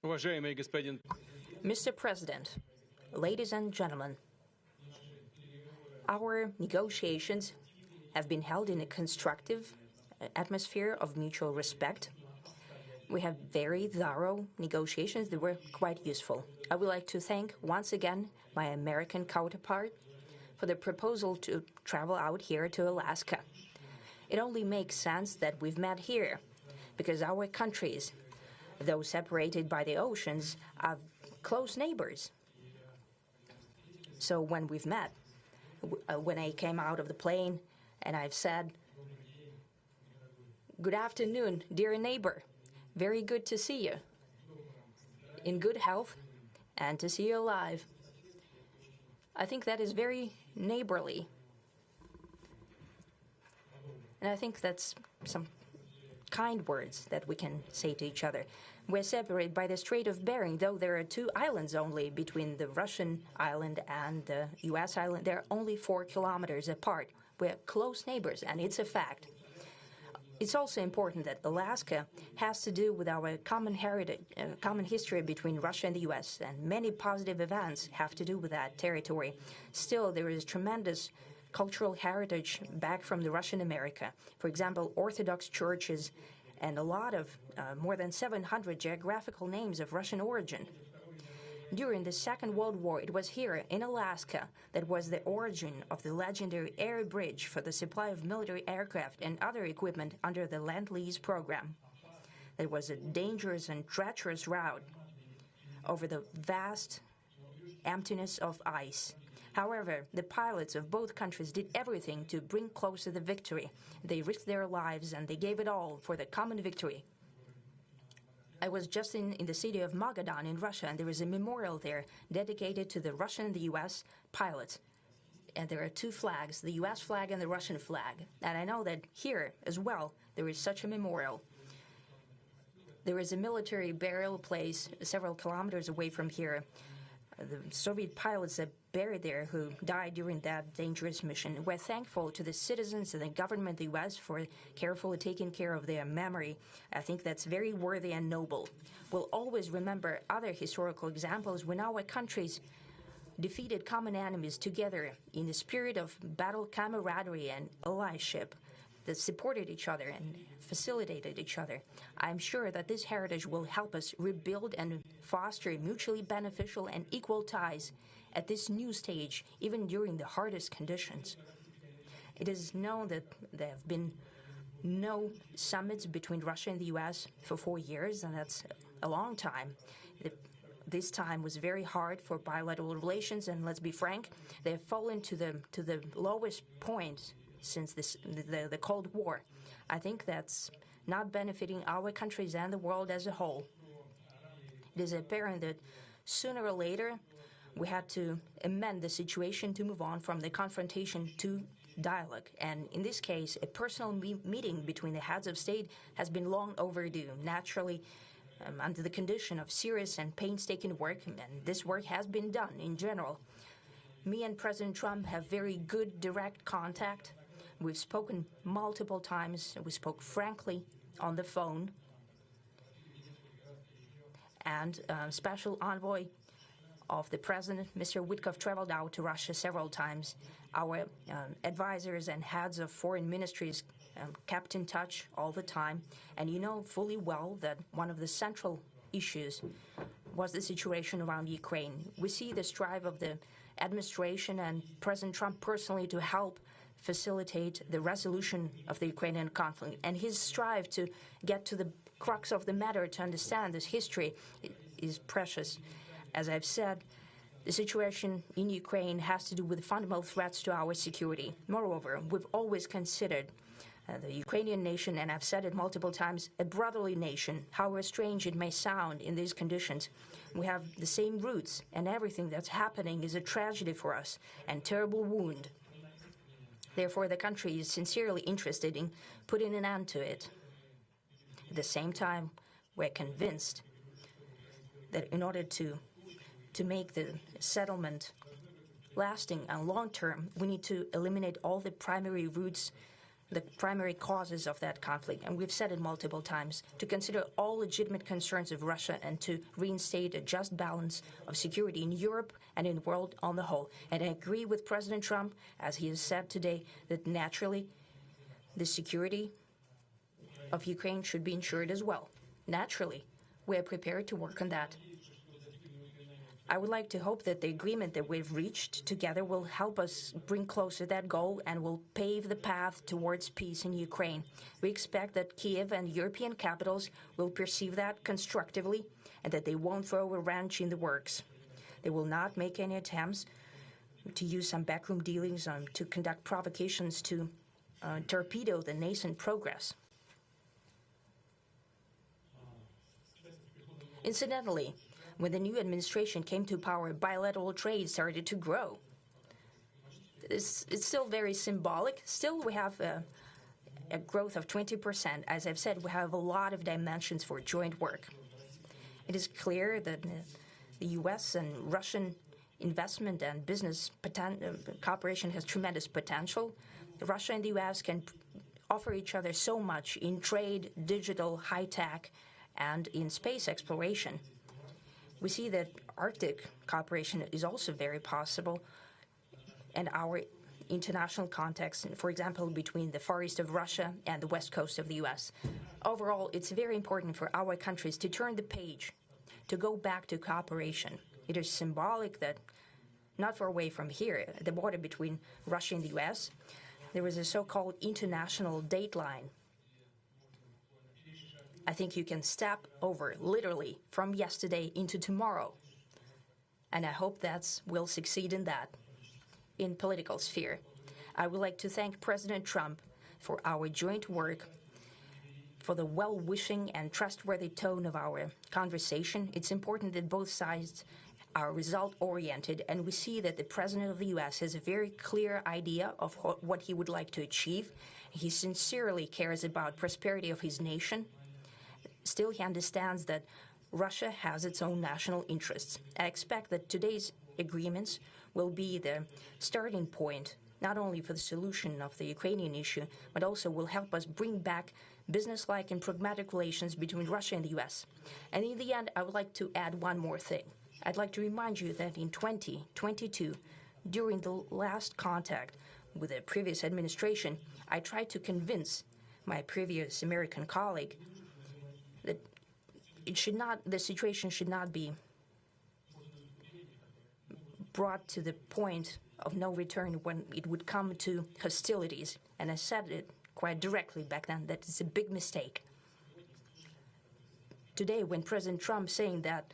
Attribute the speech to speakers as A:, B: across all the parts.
A: Mr. President, ladies and gentlemen, our negotiations have been held in a constructive atmosphere of mutual respect. We have very thorough negotiations that were quite useful. I would like to thank once again my American counterpart for the proposal to travel out here to Alaska. It only makes sense that we've met here, because our countries, though separated by the oceans, are close neighbors. So when we've met, when I came out of the plane and I've said, "Good afternoon, dear neighbor. Very good to see you. In good health and to see you alive." I think that is very neighborly. And I think that's some kind words that we can say to each other. We're separated by the Strait of Bering, though there are 2 islands only between the Russian island and the U.S. island. They're only 4 kilometers apart. We're close neighbors, and it's a fact. It's also important that Alaska has to do with our common heritage, common history between Russia and the U.S., and many positive events have to do with that territory. Still, there is tremendous cultural heritage back from the Russian America. For example, Orthodox churches and a lot of, more than 700 geographical names of Russian origin. During the Second World War, it was here in Alaska that was the origin of the legendary air bridge for the supply of military aircraft and other equipment under the Lend-Lease program. It was a dangerous and treacherous route over the vast emptiness of ice. However, the pilots of both countries did everything to bring closer the victory. They risked their lives and they gave it all for the common victory. I was just in the city of Magadan in Russia, and there is a memorial there dedicated to the Russian and the U.S. pilots. And there are 2 flags, the U.S. flag and the Russian flag. And I know that here as well there is such a memorial. There is a military burial place several kilometers away from here. The Soviet pilots that buried there who died during that dangerous mission. We're thankful to the citizens and the government of the U.S. for carefully taking care of their memory. I think that's very worthy and noble. We'll always remember other historical examples when our countries defeated common enemies together in the spirit of battle camaraderie and allyship that supported each other and facilitated each other. I'm sure that this heritage will help us rebuild and foster mutually beneficial and equal ties at this new stage, even during the hardest conditions. It is known that there have been no summits between Russia and the U.S. for 4 years, and that's a long time. This time was very hard for bilateral relations, and let's be frank, they have fallen to the lowest point since the Cold War. I think that's not benefiting our countries and the world as a whole. It is apparent that sooner or later we had to amend the situation to move on from the confrontation to dialogue. And in this case, a personal meeting between the heads of state has been long overdue, naturally under the condition of serious and painstaking work, and this work has been done in general. Me and President Trump have very good direct contact. We've spoken multiple times. We spoke frankly on the phone. And Special Envoy of the President, Mr. Witkoff, traveled out to Russia several times. Our advisors and heads of foreign ministries kept in touch all the time. And you know fully well that one of the central issues was the situation around Ukraine. We see the strive of the administration and President Trump personally to help facilitate the resolution of the Ukrainian conflict. And his strive to get to the crux of the matter, to understand this history, is precious. As I've said, the situation in Ukraine has to do with fundamental threats to our security. Moreover, we've always considered the Ukrainian nation, and I've said it multiple times, a brotherly nation, however strange it may sound in these conditions. We have the same roots, and everything that's happening is a tragedy for us and terrible wound. Therefore, the country is sincerely interested in putting an end to it. At the same time, we're convinced that in order to make the settlement lasting and long-term, we need to eliminate all the primary roots the primary causes of that conflict, and we've said it multiple times, to consider all legitimate concerns of Russia and to reinstate a just balance of security in Europe and in the world on the whole. And I agree with President Trump, as he has said today, that naturally the security of Ukraine should be ensured as well. Naturally, we are prepared to work on that. I would like to hope that the agreement that we've reached together will help us bring closer that goal and will pave the path towards peace in Ukraine. We expect that Kiev and European capitals will perceive that constructively and that they won't throw a wrench in the works. They will not make any attempts to use some backroom dealings to conduct provocations to torpedo the nascent progress. Incidentally, when the new administration came to power, bilateral trade started to grow. It's still very symbolic. Still, we have a growth of 20%. As I've said, we have a lot of dimensions for joint work. It is clear that the U.S. and Russian investment and business cooperation has tremendous potential. Russia and the U.S. can offer each other so much in trade, digital, high-tech, and in space exploration. We see that Arctic cooperation is also very possible, and our international context, for example, between the Far East of Russia and the West Coast of the U.S. Overall, it's very important for our countries to turn the page, to go back to cooperation. It is symbolic that not far away from here, at the border between Russia and the U.S., there was a so-called international date line. I think you can step over, literally, from yesterday into tomorrow. And I hope we'll succeed in that, in political sphere. I would like to thank President Trump for our joint work, for the well-wishing and trustworthy tone of our conversation. It's important that both sides are result-oriented, and we see that the President of the U.S. has a very clear idea of what he would like to achieve. He sincerely cares about prosperity of his nation. Still, he understands that Russia has its own national interests. I expect that today's agreements will be the starting point, not only for the solution of the Ukrainian issue, but also will help us bring back businesslike and pragmatic relations between Russia and the U.S. And in the end, I would like to add one more thing. I'd like to remind you that in 2022, during the last contact with the previous administration, I tried to convince my previous American colleague that the situation should not be brought to the point of no return when it would come to hostilities. And I said it quite directly back then that it's a big mistake. Today, when President Trump saying that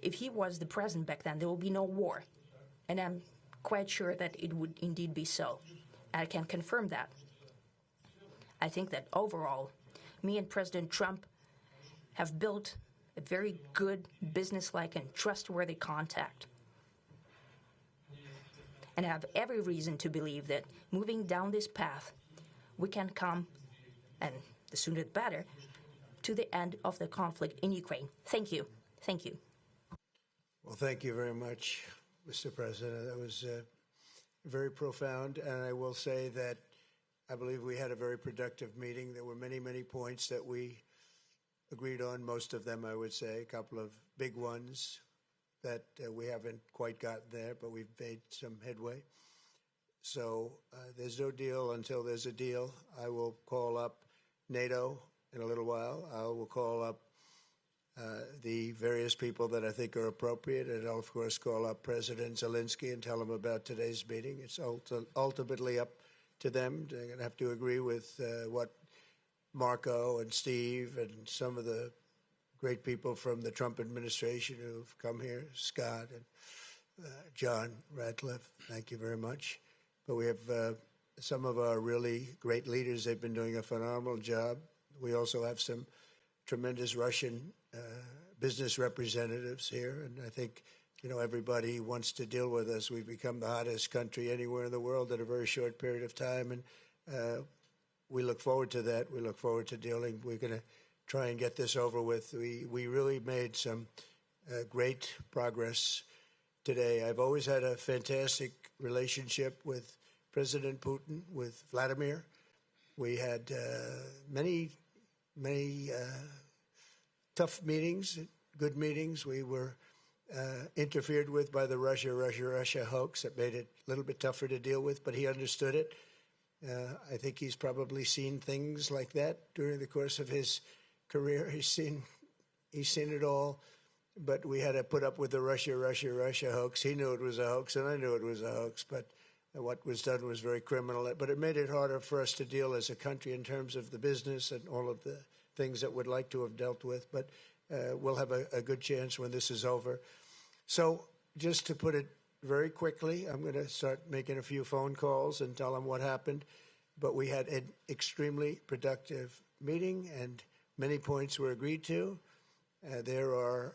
A: if he was the president back then, there will be no war. And I'm quite sure that it would indeed be so. I can confirm that. I think that overall, me and President Trump have built a very good businesslike and trustworthy contact. And I have every reason to believe that moving down this path, we can come, and the sooner the better, to the end of the conflict in Ukraine. Thank you. Thank you.
B: Well, thank you very much, Mr. President. That was very profound. And I will say that I believe we had a very productive meeting. There were many, many points that we agreed on, most of them, I would say, a couple of big ones that we haven't quite gotten there, but we've made some headway. So there's no deal until there's a deal. I will call up NATO in a little while. I will call up the various people that I think are appropriate, and I'll, of course, call up President Zelensky and tell him about today's meeting. It's ultimately up to them. They're going to have to agree with what Marco and Steve and some of the great people from the Trump administration who've come here, Scott and John Ratcliffe, thank you very much. But we have some of our really great leaders. They've been doing a phenomenal job. We also have some tremendous Russian business representatives here, and I think, everybody wants to deal with us. We've become the hottest country anywhere in the world in a very short period of time, and we look forward to that. We look forward to dealing. We're going to try and get this over with. We really made some great progress today. I've always had a fantastic relationship with President Putin, with Vladimir. We had many tough meetings, good meetings. We were interfered with by the Russia hoax that made it a little bit tougher to deal with, but he understood it. I think he's probably seen things like that during the course of his career. He's seen it all, but we had to put up with the Russia hoax. He knew it was a hoax, and I knew it was a hoax, but what was done was very criminal. But it made it harder for us to deal as a country in terms of the business and all of the things that we'd like to have dealt with. But we'll have a good chance when this is over. So just to put it very quickly, I'm going to start making a few phone calls and tell them what happened. But we had an extremely productive meeting, and many points were agreed to. There are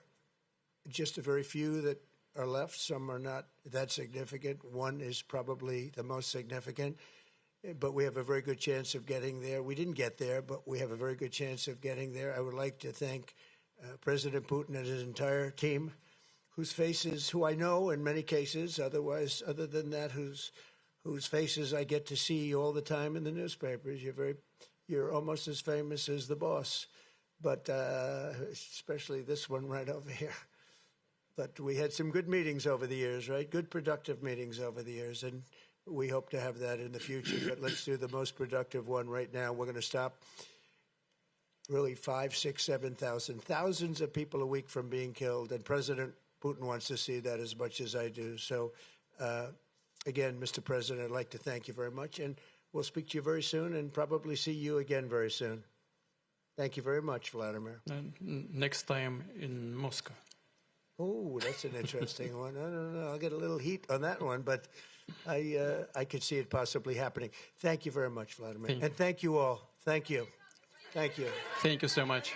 B: just a very few that are left. Some are not that significant. One is probably the most significant, but we have a very good chance of getting there. We didn't get there, but we have a very good chance of getting there. I would like to thank President Putin and his entire team, who I know in many cases, other than that, whose faces I get to see all the time in the newspapers. You're almost as famous as the boss, but especially this one right over here. But we had some good meetings over the years, right? Good, productive meetings over the years, and we hope to have that in the future. But let's do the most productive one right now. We're going to stop really 5, 6, 7,000, thousands of people a week from being killed, and President Putin wants to see that as much as I do. So, again, Mr. President, I'd like to thank you very much, and we'll speak to you very soon and probably see you again very soon. Thank you very much, Vladimir.
C: Next time in Moscow.
B: Oh, that's an interesting one. I don't know. I'll get a little heat on that one, but I could see it possibly happening. Thank you very much, Vladimir. And thank you all. Thank you. Thank you.
C: Thank you so much.